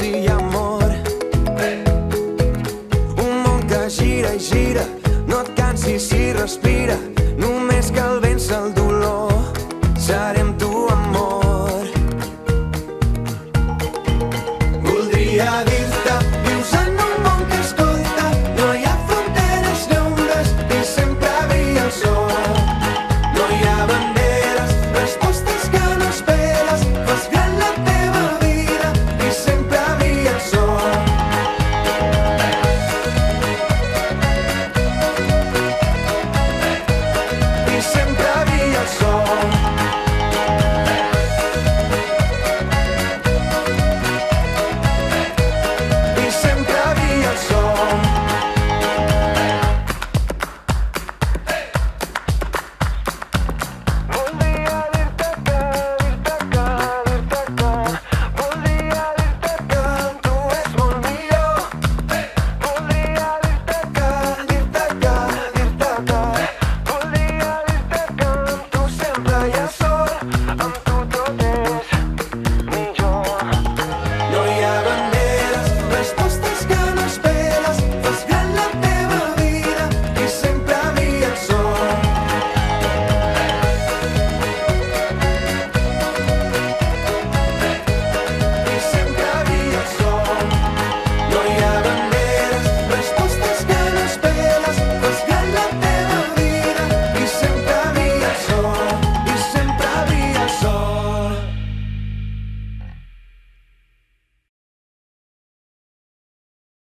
i amor. Un món que gira i gira, no et cansis i respira, només cal vèncer el dolor, serem tu amor. Voldria dir